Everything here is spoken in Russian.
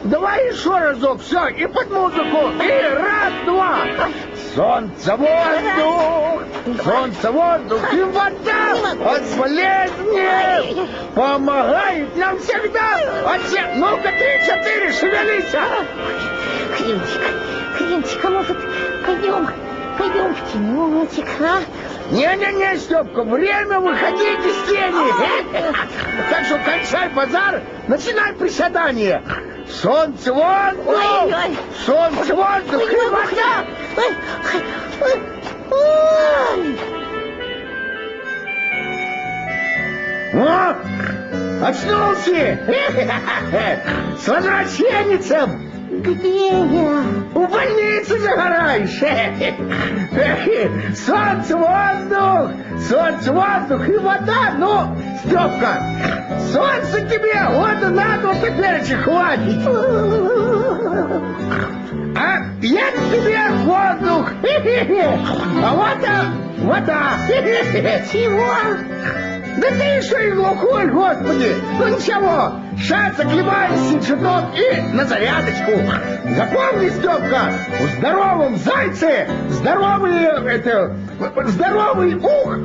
Давай еще разок, все, и под музыку. И раз, два. Солнце, воздух, солнце, воздух и вода от болезни помогает нам всегда. Ну-ка, 3-4, шевелись, а? Клинчик, а может, пойдем в тенечек, а? Не-не-не, Степка, время выходить из тени. Так что кончай базар, начинай приседание. Солнце, воздух, солнце, воздух и вода. О, очнулся! С возвращенцем! Где я? В больнице загораешь! Солнце, воздух и вода! Ну, Степка, солнце тебе, воду надо теперь же хватит! А я тебе воздух! А вода! Чего? Да ты еще и глухой, господи! Ну ничего, сейчас оклемаешься чуток и на зарядочку. Запомни, Степка, в здоровом зайце здоровый ух.